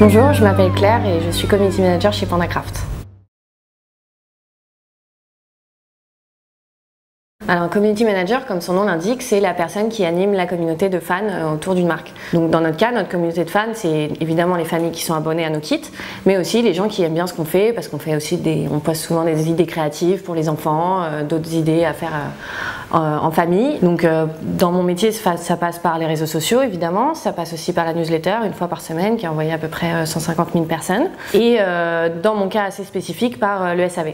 Bonjour, je m'appelle Claire et je suis Community Manager chez PandaCraft. Alors, un Community Manager, comme son nom l'indique, c'est la personne qui anime la communauté de fans autour d'une marque. Donc dans notre cas, notre communauté de fans, c'est évidemment les familles qui sont abonnées à nos kits, mais aussi les gens qui aiment bien ce qu'on fait, parce qu'on fait aussi on poste souvent des idées créatives pour les enfants, d'autres idées à faire en famille. Donc dans mon métier, ça passe par les réseaux sociaux évidemment, ça passe aussi par la newsletter une fois par semaine qui est envoyée à peu près 150 000 personnes, et dans mon cas assez spécifique par le SAV.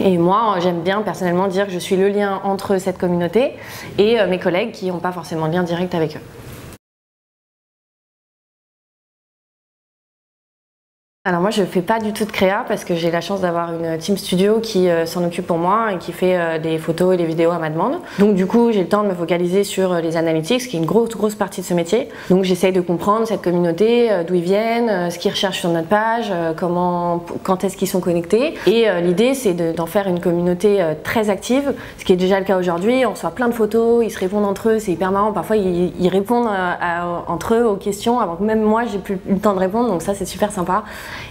Et moi, j'aime bien personnellement dire que je suis le lien entre cette communauté et mes collègues qui n'ont pas forcément de lien direct avec eux. Alors moi je fais pas du tout de créa parce que j'ai la chance d'avoir une team studio qui s'en occupe pour moi et qui fait des photos et des vidéos à ma demande. Donc du coup j'ai le temps de me focaliser sur les analytics qui est une grosse partie de ce métier. Donc j'essaye de comprendre cette communauté, d'où ils viennent, ce qu'ils recherchent sur notre page, quand est-ce qu'ils sont connectés. Et l'idée c'est d'en faire une communauté très active, ce qui est déjà le cas aujourd'hui. On reçoit plein de photos, ils se répondent entre eux, c'est hyper marrant. Parfois ils répondent entre eux aux questions avant que même moi j'ai plus eu le temps de répondre, donc ça c'est super sympa.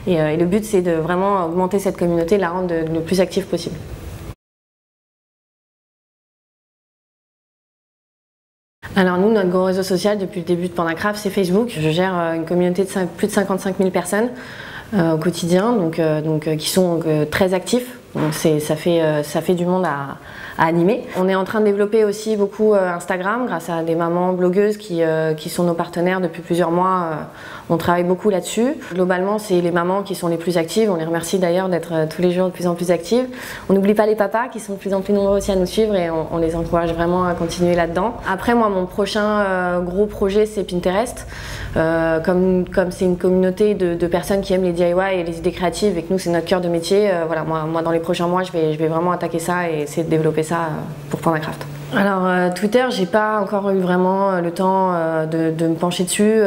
Et le but c'est de vraiment augmenter cette communauté, la rendre le plus active possible. Alors nous, notre gros réseau social depuis le début de PandaCraft, c'est Facebook. Je gère une communauté de plus de 55 000 personnes au quotidien, qui sont très actifs. Donc ça fait du monde à animer. On est en train de développer aussi beaucoup Instagram grâce à des mamans blogueuses qui sont nos partenaires depuis plusieurs mois. On travaille beaucoup là-dessus. Globalement, c'est les mamans qui sont les plus actives. On les remercie d'ailleurs d'être tous les jours de plus en plus actives. On n'oublie pas les papas qui sont de plus en plus nombreux aussi à nous suivre et on les encourage vraiment à continuer là-dedans. Après, moi, mon prochain gros projet, c'est Pinterest. Comme c'est une communauté de personnes qui aiment les DIY et les idées créatives et que nous, c'est notre cœur de métier, voilà, moi, dans les prochains mois, je vais vraiment attaquer ça et essayer de développer ça pour PandaCraft. Alors Twitter, j'ai pas encore eu vraiment le temps de me pencher dessus.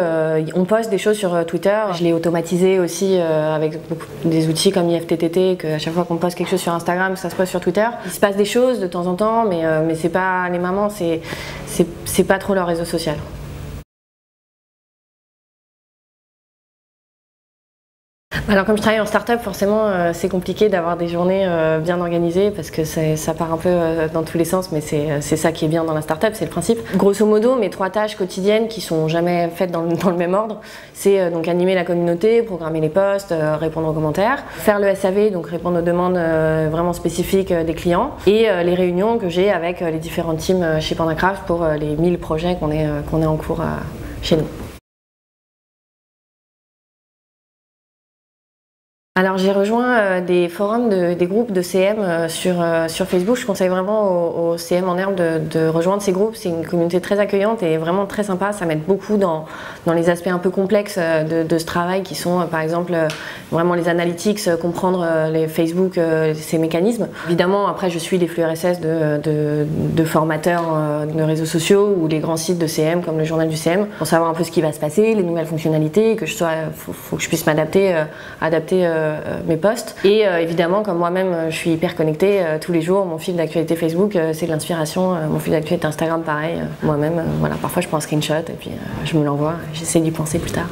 On poste des choses sur Twitter. Je l'ai automatisé aussi avec des outils comme IFTTT, qu'à chaque fois qu'on poste quelque chose sur Instagram, ça se poste sur Twitter. Il se passe des choses de temps en temps, mais c'est pas les mamans, c'est pas trop leur réseau social. Alors comme je travaille en start-up, forcément c'est compliqué d'avoir des journées bien organisées parce que ça part un peu dans tous les sens, mais c'est ça qui est bien dans la start-up, c'est le principe. Grosso modo, mes 3 tâches quotidiennes qui sont jamais faites dans le même ordre, c'est donc animer la communauté, programmer les posts, répondre aux commentaires, faire le SAV, donc répondre aux demandes vraiment spécifiques des clients, et les réunions que j'ai avec les différentes teams chez PandaCraft pour les 1000 projets qu'on est en cours chez nous. Alors j'ai rejoint des forums, des groupes de CM sur Facebook. Je conseille vraiment aux CM en herbe de rejoindre ces groupes. C'est une communauté très accueillante et vraiment très sympa. Ça m'aide beaucoup dans les aspects un peu complexes de ce travail qui sont par exemple vraiment les analytics, comprendre les Facebook, ces mécanismes. Évidemment après je suis les flux RSS de formateurs de réseaux sociaux ou les grands sites de CM comme le journal du CM pour savoir un peu ce qui va se passer, les nouvelles fonctionnalités, que faut que je puisse m'adapter, adapter mes posts. Et évidemment, comme moi-même je suis hyper connectée tous les jours, mon fil d'actualité Facebook c'est de l'inspiration, mon fil d'actualité Instagram pareil, moi-même voilà, parfois je prends un screenshot et puis je me l'envoie, j'essaie d'y penser plus tard.